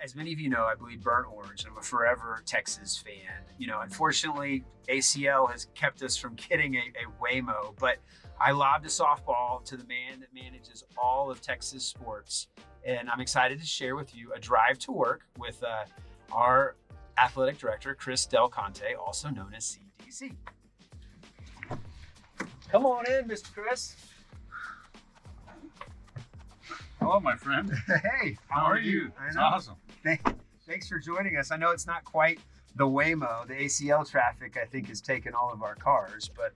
as many of you know, I bleed burnt orange. I'm a forever Texas fan. Unfortunately, ACL has kept us from getting a Waymo, but I lobbed a softball to the man that manages all of Texas sports. And I'm excited to share with you a drive to work with our athletic director, Chris Del Conte, also known as CDC. Come on in, Mr. Chris. Hello, my friend. Hey, how are you? It's awesome. Thanks for joining us. I know it's not quite the Waymo. The ACL traffic, I think, has taken all of our cars, but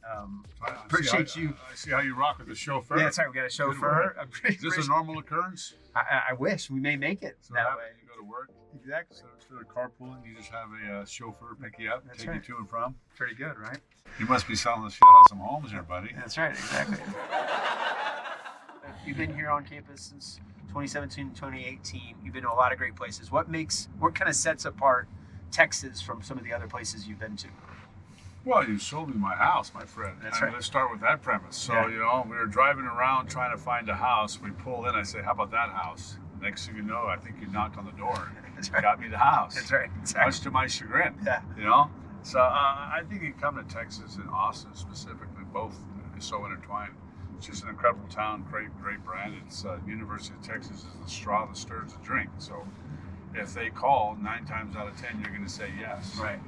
appreciate you. I see how you rock with the chauffeur. Yeah, that's right. We got a chauffeur. Is this a normal occurrence? I wish we may make it so that way. You go to work. Exactly. So instead of carpooling, you just have a chauffeur pick you up, take you to and from. Pretty good, right? You must be selling the shit out of some homes here, buddy. That's right. Exactly. You've been here on campus since 2017, 2018. You've been to a lot of great places. What kind of sets apart Texas from some of the other places you've been to? Well, you sold me my house, my friend. That's right. Let's start with that premise. So, we were driving around trying to find a house. We pulled in. I said, how about that house? Next thing you know, I think you knocked on the door and got me the house. That's right. Exactly. Much to my chagrin. Yeah. So I think you come to Texas and Austin specifically, both so intertwined. It's just an incredible town, great brand. It's University of Texas is the straw that stirs the drink. So if they call, 9 times out of 10, you're going to say yes. Right.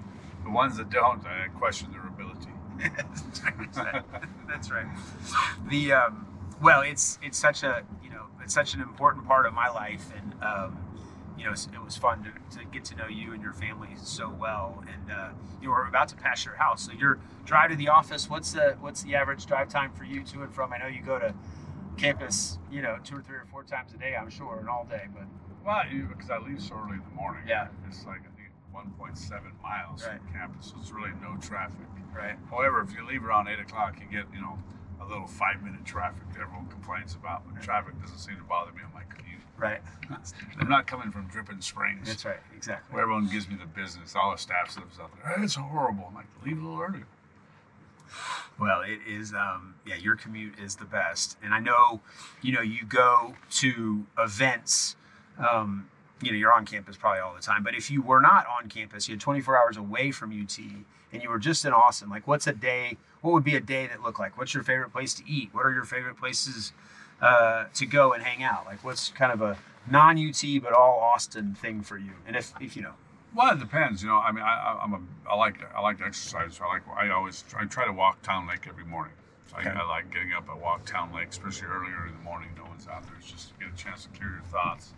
The ones that don't, I question their ability. That's right. Well, it's such an important part of my life, and it was fun to get to know you and your family so well. And we're about to pass your house, so your drive to the office. What's the average drive time for you to and from? I know you go to campus, 2 or 3 or 4 times a day, I'm sure, and all day. But because I leave so early in the morning. Yeah. It's like 1.7 miles from campus, so it's really no traffic. Right. However, if you leave around 8 o'clock, you get a little 5-minute traffic that everyone complains about. But traffic doesn't seem to bother me on my commute. Right. I'm not coming from Dripping Springs. That's right. Exactly. Where everyone gives me the business. All the staff lives out there. Hey, it's horrible. I'm like, leave a little earlier. Well, it is. Your commute is the best, and I know, you go to events. You're on campus probably all the time, but if you were not on campus, you had 24 hours away from UT, and you were just in Austin, like what would be a day that look like? What's your favorite place to eat? What are your favorite places to go and hang out? Like what's kind of a non-UT but all Austin thing for you? And if you know. Well, it depends. I mean, I like to exercise. So I try to walk Town Lake every morning. So I like getting up and walk Town Lake, especially earlier in the morning. No one's out there. It's just to get a chance to clear your thoughts.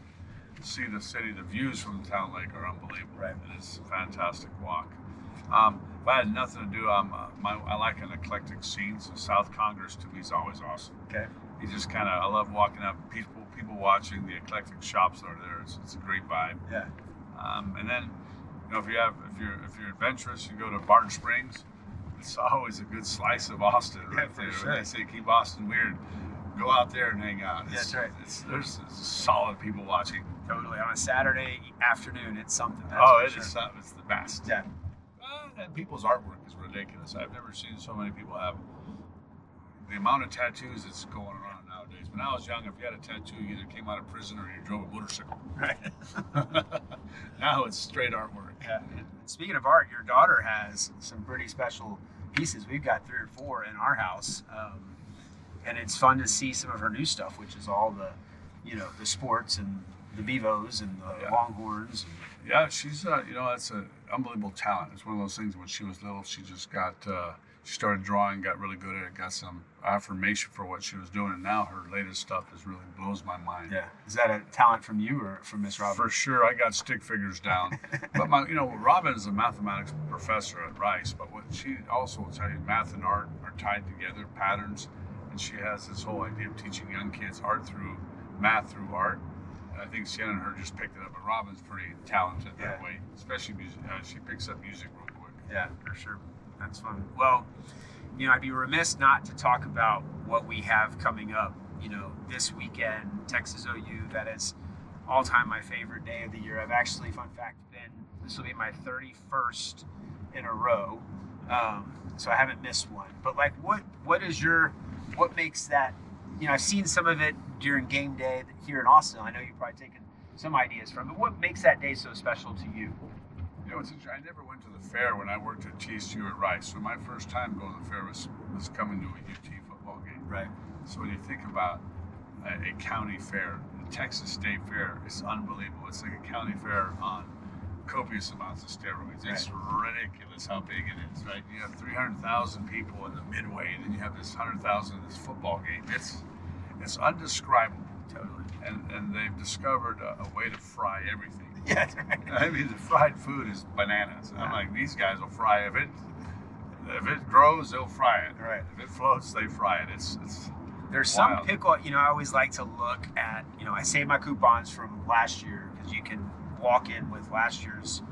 See the city. The views from the Town Lake are unbelievable. Right. It is a fantastic walk. If I had nothing to do, I like an eclectic scene. So South Congress to me is always awesome. Okay. You just I love walking up, people watching, the eclectic shops that are there. It's a great vibe. Yeah. And then, if you're adventurous, you go to Barton Springs. It's always a good slice of Austin right there. Sure. When they say keep Austin weird, go out there and hang out. That's right. There's solid people watching. Totally. On a Saturday afternoon, it's something. It's the best. Yeah. And people's artwork is ridiculous. I've never seen so many people have the amount of tattoos that's going around nowadays. When I was young, if you had a tattoo, you either came out of prison or you drove a motorcycle. Right. Now it's straight artwork. Yeah. And speaking of art, your daughter has some pretty special pieces. We've got 3 or 4 in our house. And it's fun to see some of her new stuff, which is all the sports and the Bevos and the Longhorns. Yeah, she's that's an unbelievable talent. It's one of those things when she was little, she just she started drawing, got really good at it, got some affirmation for what she was doing, and now her latest stuff really blows my mind. Yeah, is that a talent from you or from Miss Robin? For sure, I got stick figures down. But Robin is a mathematics professor at Rice, but what she also will tell you, math and art are tied together, patterns, and she has this whole idea of teaching young kids math through art. I think Sienna and her just picked it up, but Robin's pretty talented that way, especially music. She picks up music real quick. Yeah, for sure. That's fun. Well, I'd be remiss not to talk about what we have coming up. This weekend, Texas OU, that is all-time my favorite day of the year. I've actually, fun fact, this will be my 31st in a row. So I haven't missed one. But what makes that, I've seen some of it during game day here in Austin. I know you've probably taken some ideas from it. What makes that day so special to you? You know, it's interesting. I never went to the fair when I worked at TSU at Rice. So my first time going to the fair was coming to a UT football game. Right. So when you think about a county fair, the Texas State Fair is unbelievable. It's like a county fair on copious amounts of steroids. It's ridiculous how big it is, right? You have 300,000 people in the midway, and then you have this 100,000 in this football game. It's undescribable. Totally. And they've discovered a way to fry everything. Yeah, that's right. I mean, the fried food is bananas. I'm like, these guys will fry it. If it grows, they'll fry it. Right. If it floats, they fry it. It's There's wild. some pickle, I always like to look at, I save my coupons from last year because you can walk in with last year's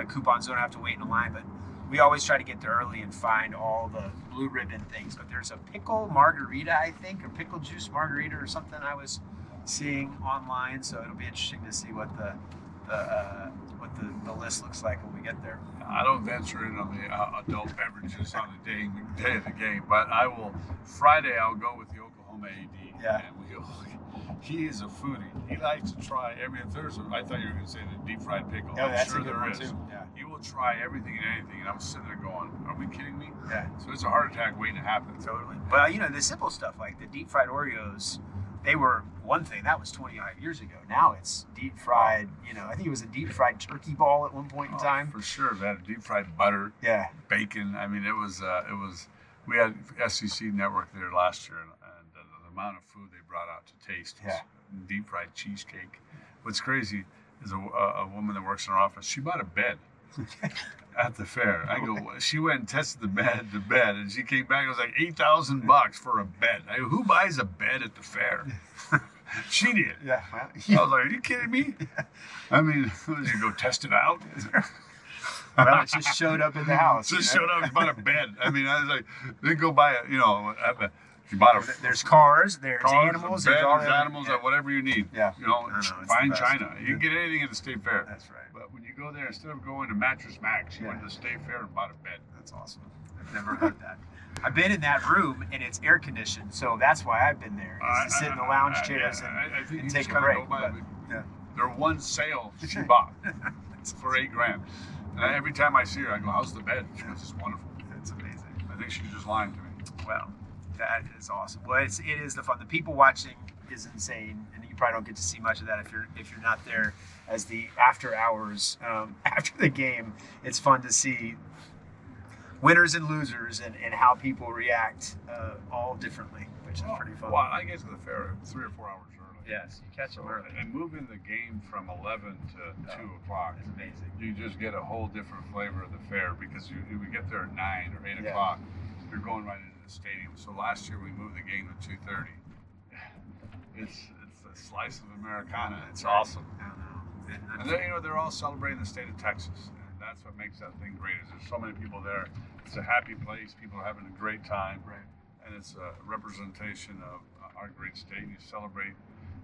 coupons, don't have to wait in a line, but we always try to get there early and find all the blue ribbon things. But there's a pickle margarita, I think, or pickle juice margarita or something I was seeing online, so it'll be interesting to see what the list looks like when we get there. I don't venture in on the adult beverages on the day of the game, but I will. Friday, I'll go with the Oklahoma AD. Yeah. And he is a foodie. He likes to try everything. There's I thought you were going to say the deep fried pickle. Oh, I'm that's sure a good there one is. too. Yeah. He will try everything and anything, and I'm sitting there going, "Are we kidding me?" Yeah. So it's a heart attack waiting to happen. Totally. Well, the simple stuff like the deep fried Oreos, they were one thing that was 25 years ago. Now it's deep fried. I think it was a deep fried turkey ball at one point in time. For sure, they had deep fried butter. Yeah. Bacon. I mean, it was. We had SEC Network there last year, and the amount of food they brought out to taste. Yeah. Deep fried cheesecake. What's crazy is a woman that works in our office. She bought a bed at the fair. I go. She went and tested the bed, and she came back. It was like $8,000 for a bed. I go, who buys a bed at the fair? She did. Yeah. I was like, are you kidding me? I mean, did you go test it out? Well, it just showed up in the house. Just showed up. She bought a bed. I mean, I was like, then go buy a. She bought a. There's cars, there's animals, there's all animals, whatever you need. Yeah. Fine china. You can get anything at the state fair. That's right. But when you go there, instead of going to Mattress Mac, she went to the state fair and bought a bed. That's awesome. I've never heard that. I've been in that room and it's air conditioned, so that's why I've been there. Is to sit in the lounge chairs and take a break. Their one sale she bought for $8,000. And every time I see her, I go, "How's the bed?" She goes, "It's wonderful." It's amazing. I think she's just lying to me. Well, that is awesome. Well, it is the fun. The people watching is insane, and you probably don't get to see much of that if you're not there as the after hours after the game. It's fun to see winners and losers and how people react all differently, which is pretty fun. Well, I get to the fair 3 or 4 hours early. Yes, you catch them early. And moving the game from 11 to 2 o'clock is amazing. You just get a whole different flavor of the fair because we get there at 9 or 8 Yeah. o'clock. You're going right into the stadium. So last year we moved the game to 2:30. It's a slice of Americana. It's awesome. I don't know. And then, they're all celebrating the state of Texas. And that's what makes that thing great is there's so many people there. It's a happy place. People are having a great time. Right. And it's a representation of our great state. And you celebrate,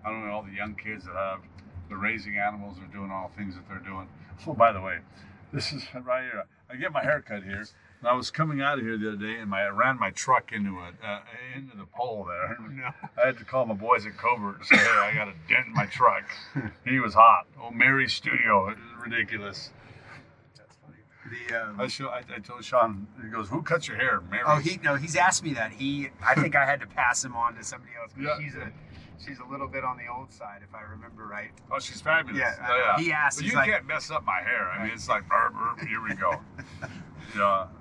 I don't know, all the young kids that they're raising animals, they're doing all the things that they're doing. Oh, by the way, this is right here. I get my hair cut here. And I was coming out of here the other day, and I ran my truck into the pole there. No. I had to call my boys at Covert and say, "Hey, I got a dent in my truck." He was hot. Oh, Mary's studio. It was ridiculous. That's funny. I told Sean, he goes, "Who cuts your hair, Mary?" Oh, he's asked me that. I think I had to pass him on to somebody else. Yeah. She's a little bit on the old side, if I remember right. Oh, she's fabulous. Yeah. He asked. But you can't mess up my hair. I mean, it's like, here we go.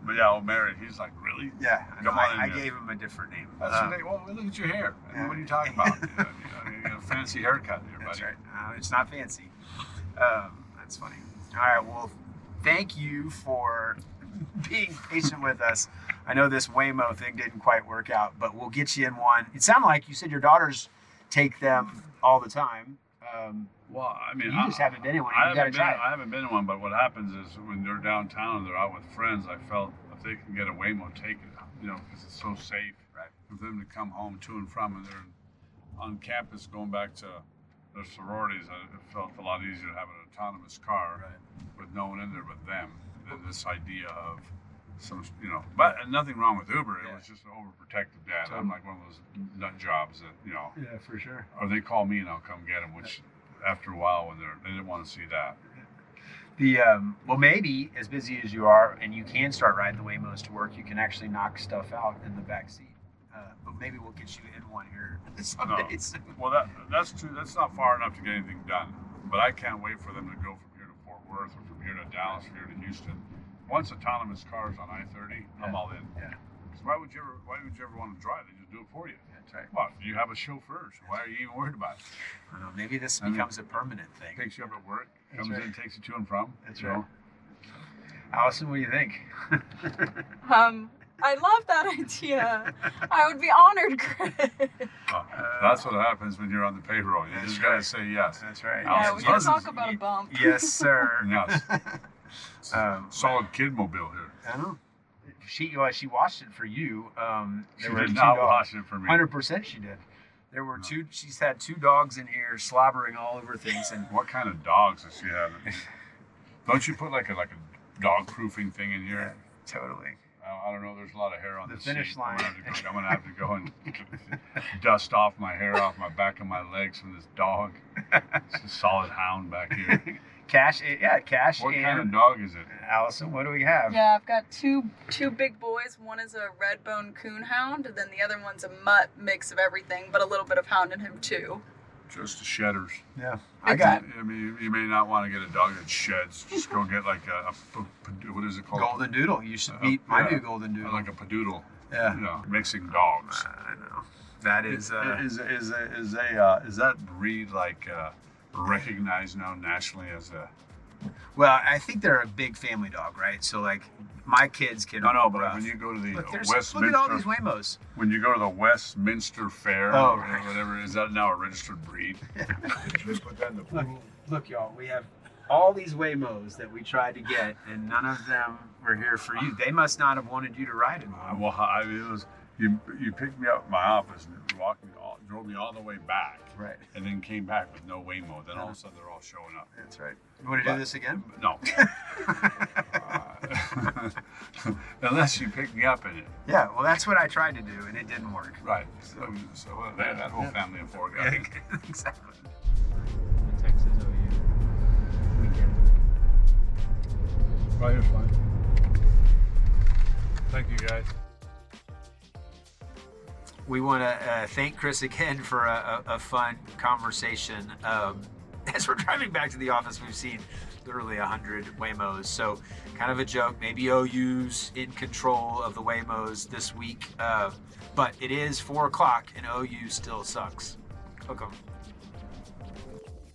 But old Mary, he's like, "Really?" Yeah. Come on in I there. gave him a different name. That's your name. Well, look at your hair. I mean, what are you talking about? You got a fancy haircut here, buddy. That's right. It's not fancy. That's funny. All right. Well, thank you for being patient with us. I know this Waymo thing didn't quite work out, but we'll get you in one. It sounded like you said your daughters take them all the time. Well, I mean, you just haven't been in one. I You got to try it. haven't been in one, but what happens is when they're downtown and they're out with friends, I felt if they can get a Waymo, take it, because it's so safe. Right. For them to come home to and from, and they're on campus going back to their sororities, it felt a lot easier to have an autonomous car with no one in there but them than this idea of but nothing wrong with Uber. It was just an overprotective dad. I'm like one of those nut jobs that, Yeah, for sure. or they call me and I'll come get them, which after a while when they didn't want to see that. Well, maybe as busy as you are and you can start riding the Waymos to work, you can actually knock stuff out in the back seat. But maybe we'll get you in one here someday soon. Well, that's true. That's not far enough to get anything done. But I can't wait for them to go from here to Fort Worth or from here to Dallas or here to Houston. Once autonomous cars on I-30, I'm all in. Yeah. Because why would you ever want to drive? They just do it for you. That's right. Well, you have a chauffeur, so why are you even worried about it? I don't know, maybe this becomes a permanent thing. Takes you up at work, That's comes right. in, takes you to and from. That's right. Allison, what do you think? I love that idea. I would be honored, Chris. That's what happens when you're on the payroll. You just gotta right. say yes. That's right. Yeah, we can talk about a bump. Yes, sir. Yes. Solid kid mobile here. I know. She watched it for you. She There were did two not dogs. watch it for me. 100% she did. There were two. She's had two dogs in here slobbering all over things, and What kind of dogs does she have? Don't you put like a dog proofing thing in here? totally. I don't know. There's a lot of hair on The the finish seat. line. I'm gonna have to go and dust off my hair off my back and my legs from this dog. It's a solid hound back here. Cash. What and kind of dog is it? Allison, what do we have? Yeah, I've got two big boys. One is a red-bone coonhound, and then the other one's a mutt mix of everything, but a little bit of hound in him too. Just the shedders. Yeah. I got I mean, you may not want to get a dog that sheds. Just go get like what is it called? Golden Doodle. You should meet my new Golden Doodle. Like a padoodle. Yeah. You know, mixing dogs. I know. That is. Is that breed like recognized now nationally as a? Well, I think they're a big family dog, right? So like, my kids can. No, but when you go to the look at Westminster, all these Waymos. when you go to the Westminster Fair Oh, or right. whatever, is that now a registered breed? Should we put that in the pool? Look, y'all. We have all these Waymos that we tried to get, and none of them were here for you. They must not have wanted you to ride in one. Well, I mean, it was you picked me up at my office and drove me all the way back, Right. and then came back with no Waymo. Then all of a sudden they're all showing up. That's right. You want to do this again? No. Unless you pick me up in it. Yeah. Well, that's what I tried to do, and it didn't work. Right. So that whole family of four guys. Exactly. Texas OU weekend. Right here's fine. Thank you, guys. We want to thank Chris again for a fun conversation. As we're driving back to the office, we've seen literally 100 Waymos. So kind of a joke. Maybe OU's in control of the Waymos this week. But it is 4 o'clock and OU still sucks. Hook 'em.